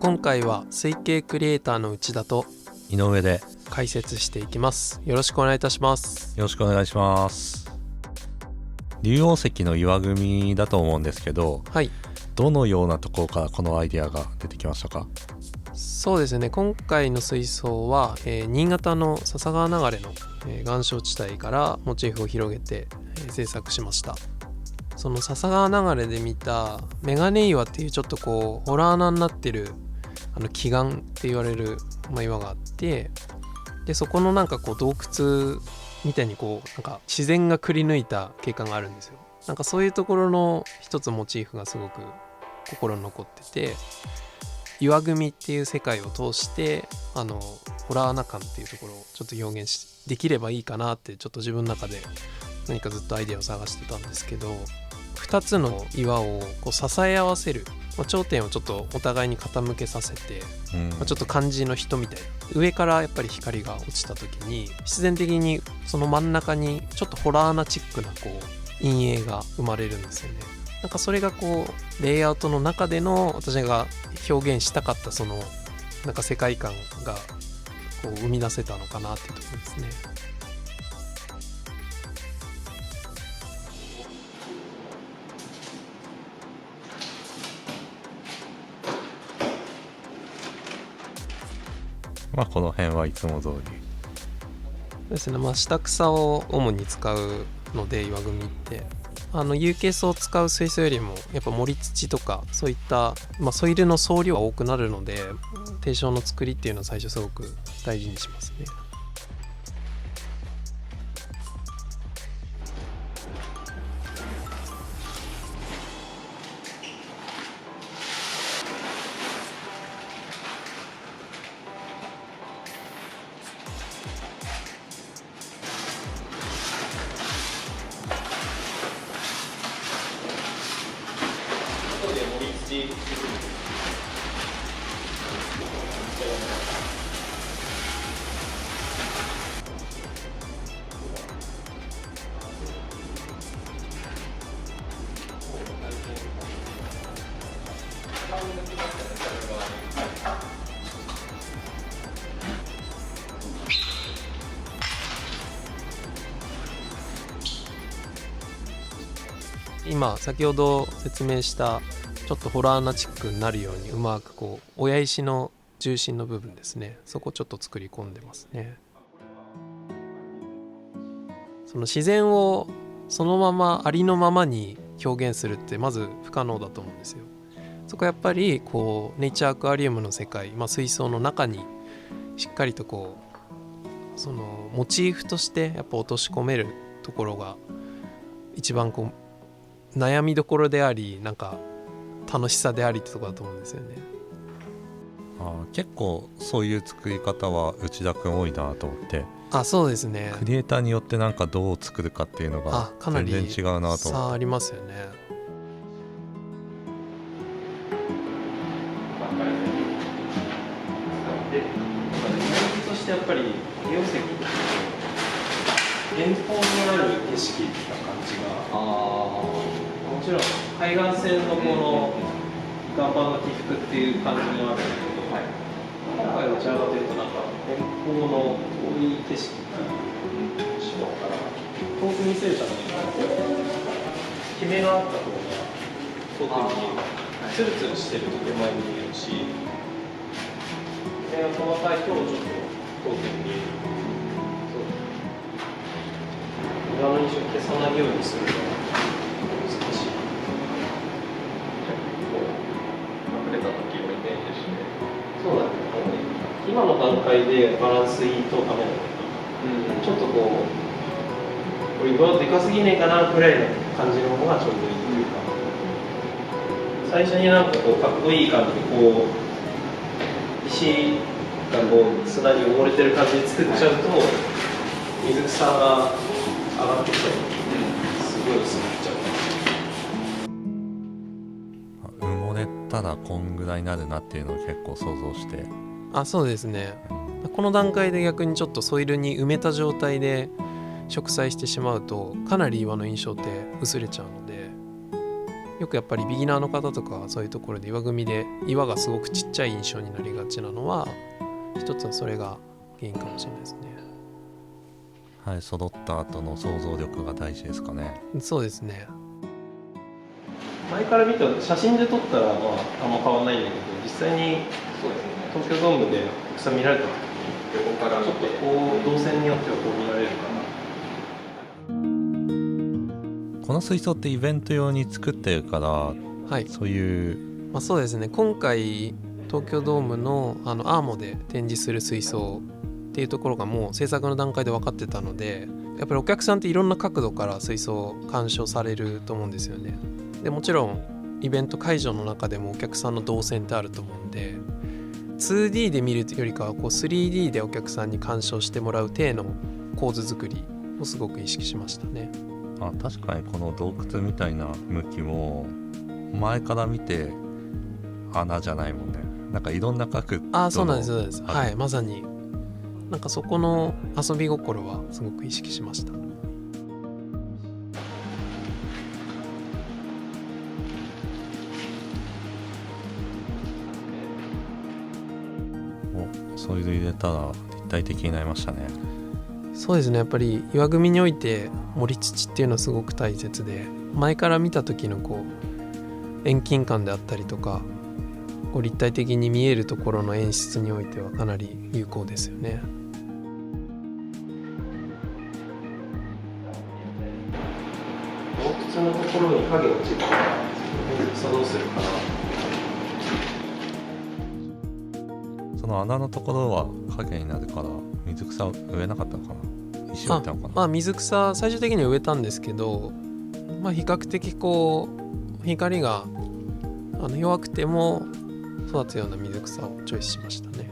今回は水系クリエイターの内田と井上で解説していきます。よろしくお願いいたします。よろしくお願いします。竜王石の岩組だと思うんですけど、はい、どのようなところからこのアイデアが出てきましたか？そうですね、今回の水槽は、新潟の笹川流れの、岩礁地帯からモチーフを広げて、制作しました。その笹川流れで見たメガネ岩っていうちょっとこうホラー穴になってる奇岩って言われる、岩があって、でそこのなんかこう洞窟みたいにこうなんか自然がくり抜いた景観があるんですよ。なんかそういうところの一つモチーフがすごく心に残ってて、岩組っていう世界を通してホラー穴感っていうところをちょっと表現できればいいかなってちょっと自分の中で何かずっとアイデアを探してたんですけど、2つの岩をこう支え合わせる、頂点をちょっとお互いに傾けさせて、ちょっと漢字の人みたいな上からやっぱり光が落ちた時に必然的にその真ん中にちょっとホラー穴チックなこう陰影が生まれるんですよね。なんかそれがこうレイアウトの中での私が表現したかったそのなんか世界観がこう生み出せたのかなっていうところですね。この辺はいつも通りですね。下草を主に使うので岩組って有機質を使う水槽よりもやっぱ盛り土とかそういった、ソイルの総量が多くなるので定床の作りっていうのを最初すごく大事にしますね。今先ほど説明したちょっとホラーなチックになるようにうまくこう親石の重心の部分ですね、そこちょっと作り込んでますね。その自然をそのままありのままに表現するってまず不可能だと思うんですよ。そこはやっぱりこうネイチャーアクアリウムの世界、水槽の中にしっかりとこうそのモチーフとしてやっぱ落とし込めるところが一番こう悩みどころであり、なんか楽しさでありってところだと思うんですよね。結構そういう作り方は内田くん多いなと思って。そうですね。クリエイターによってなんかどう作るかっていうのが全然違うなと思って。差ありますよね。で、イメージとしてやっぱり竜王石って原本にある景色な感じが、もちろん海岸線のこの岩盤の起伏っていう感じもあるんだけど、今回はどちらかというとなんか遠方の遠い景色が島から遠く見せるために決めがあった方が遠くに見える、ツルツルしてると手前に見えるし、細かいとちょっと遠くに見える。岩の印象を消さないようにするのが難しい。隠れた時のイメージですね。そうだね。今の段階でバランスいいとダメなのに、ちょっとこう岩でかすぎねえかなくらいの感じの方がちょうどいいというか、最初になんかこうかっこいい感じでこう石がこう砂に埋もれてる感じで作っちゃうと水草が上がってきたり、すごい薄まっちゃう。埋もれたらこんぐらいになるなっていうのを結構想像して。そうですね。この段階で逆にちょっとソイルに埋めた状態で植栽してしまうとかなり岩の印象って薄れちゃうので、よくやっぱりビギナーの方とかはそういうところで岩組で岩がすごくちっちゃい印象になりがちなのは一つはそれが原因かもしれないですね。はい、揃った後の想像力が大事ですかね。そうですね。前から見た写真で撮ったら、あんま変わらないんだけど、実際に東京ドームでたくさん見られた時に横からちょっとこう動線によってはこう見られるかな。この水槽ってイベント用に作ってるから、はい、そういう、そうですね。今回東京ドームのアーモで展示する水槽っていうところがもう制作の段階で分かってたので、やっぱりお客さんっていろんな角度から水槽を鑑賞されると思うんですよね。でもちろんイベント会場の中でもお客さんの動線ってあると思うんで、 2D で見るよりかはこう 3D でお客さんに鑑賞してもらう体の構図作りをすごく意識しましたね。確かにこの洞窟みたいな向きも前から見て穴じゃないもんね。なんかいろんな角度のそうなんです、そうです。はい、まさになんかそこの遊び心はすごく意識しました。そういうの入れたら立体的になりましたね。そうですね。やっぱり岩組において盛り土っていうのはすごく大切で、前から見た時のこう遠近感であったりとか、こう立体的に見えるところの演出においてはかなり有効ですよね。洞窟のところに影落ちるからどうするかな。その穴のところは影になるから水草を植えなかったのかな。石を植えたのかな。水草最終的には植えたんですけど、比較的こう光が弱くても育つような水草をチョイスしましたね。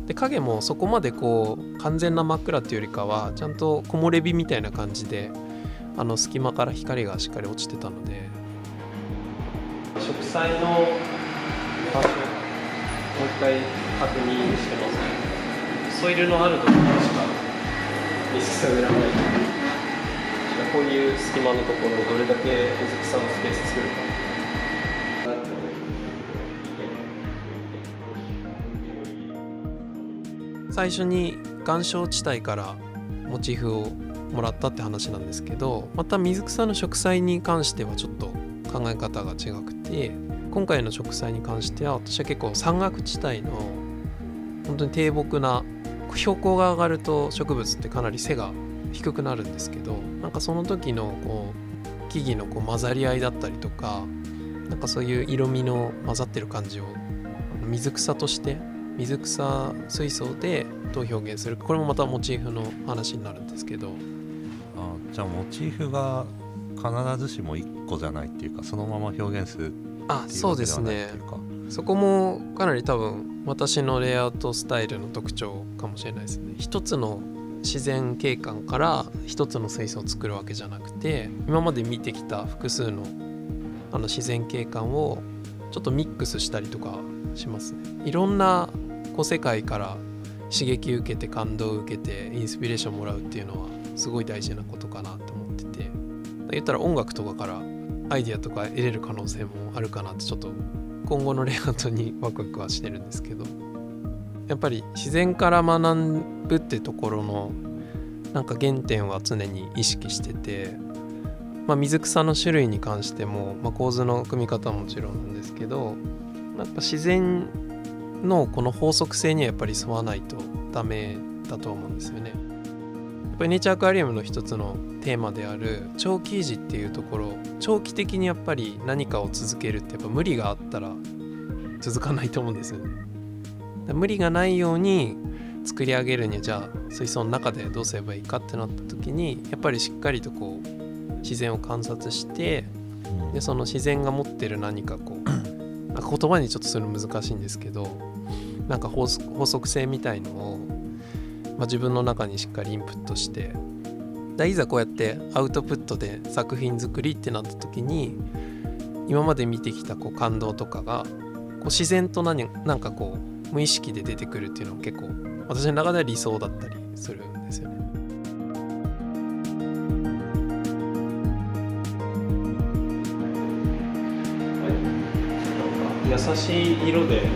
で影もそこまでこう完全な真っ暗っていうよりかはちゃんと木漏れ日みたいな感じで隙間から光がしっかり落ちてたので、植栽の場所もう一回確認してますね。ソイルのあるところしか水草を植えられない。こういう隙間のところをどれだけ水草のスペース作るか。最初に岩礁地帯からモチーフをもらったって話なんですけど、また水草の植栽に関してはちょっと考え方が違くて、今回の植栽に関しては私は結構山岳地帯の本当に低木な、標高が上がると植物ってかなり背が低くなるんですけど、なんかその時のこう木々のこう混ざり合いだったりとか、なんかそういう色味の混ざってる感じを水草として水草水槽でどう表現するか、これもまたモチーフの話になるんですけど、じゃあモチーフが必ずしも1個じゃないっていうか、そのまま表現するっていうわけではないっていうか。そうですね。そこもかなり多分私のレイアウトスタイルの特徴かもしれないですね。一つの自然景観から一つの水槽を作るわけじゃなくて、今まで見てきた複数の自然景観をちょっとミックスしたりとかしますね。いろんな世界から刺激を受けて感動を受けてインスピレーションをもらうっていうのはすごい大事なことかなと思ってて、言ったら音楽とかからアイディアとか得れる可能性もあるかなってちょっと今後のレイアウトにワクワクはしてるんですけど、やっぱり自然から学ぶってところのなんか原点は常に意識してて、水草の種類に関しても、構図の組み方はもちろんなんですけど、やっぱ自然のこの法則性にはやっぱり沿わないとダメだと思うんですよね。やっぱりネイチャーアクアリウムの一つのテーマである長期維持っていうところ、長期的にやっぱり何かを続けるってやっぱ無理があったら続かないと思うんですよね。無理がないように作り上げるには、じゃあ水槽の中でどうすればいいかってなった時に、やっぱりしっかりとこう自然を観察して、でその自然が持ってる何かこうなんか言葉にちょっとするの難しいんですけど、なんか法則性みたいのを、自分の中にしっかりインプットして、いざこうやってアウトプットで作品作りってなった時に、今まで見てきたこう感動とかがこう自然となんかこう無意識で出てくるっていうのが結構私の中では理想だったりするんですよね。優しい色でなん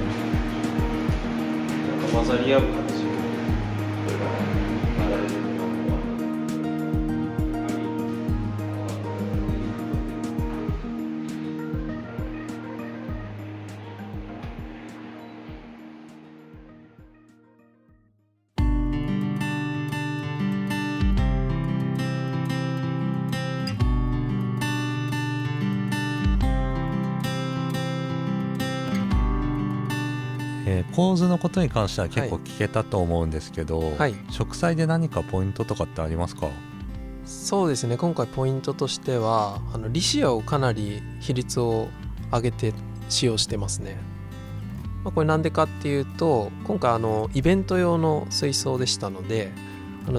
か混ざり合う感じ。それが流れてるの構図のことに関しては結構聞けたと思うんですけど、はい、植栽で何かポイントとかってありますか？そうですね、今回ポイントとしてはリシアをかなり比率を上げて使用してますね。これなんでかっていうと、今回イベント用の水槽でしたので、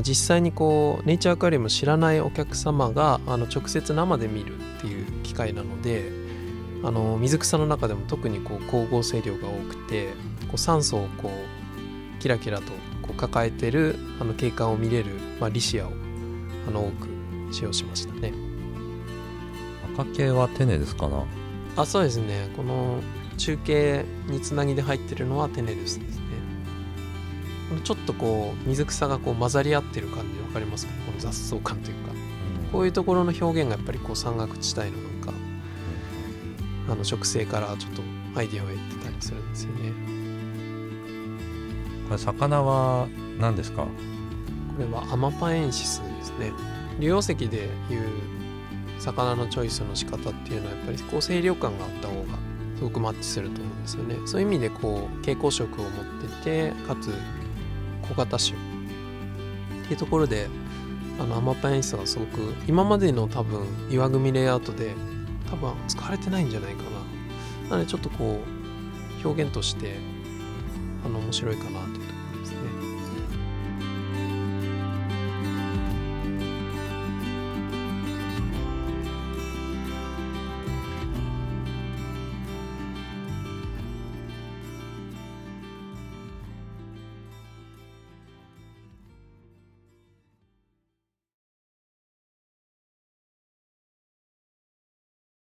実際にこうネイチャーアクアリウムを知らないお客様が直接生で見るっていう機会なので、水草の中でも特にこう光合成量が多くて、こう酸素をこうキラキラとこう抱えてる景観を見れる、リシアを多く使用しましたね。赤系はテネですかな？そうですね、この中継につなぎで入ってるのはテネルスですね。ちょっとこう水草がこう混ざり合ってる感じ分かりますかね、この雑草感というか、こういうところの表現がやっぱりこう山岳地帯のなんか植生からちょっとアイディアを得てたりするんですよね。これ魚は何ですか？これはアマパエンシスですね。竜王石でいう魚のチョイスの仕方っていうのはやっぱりこう清涼感があった方がすごくマッチすると思うんですよね。そういう意味でこう蛍光色を持ってて、かつ小型種っていうところでアマパエンシスはすごく今までの多分岩組レイアウトで多分使われてないんじゃないかな。なのでちょっとこう表現として面白いかなというところ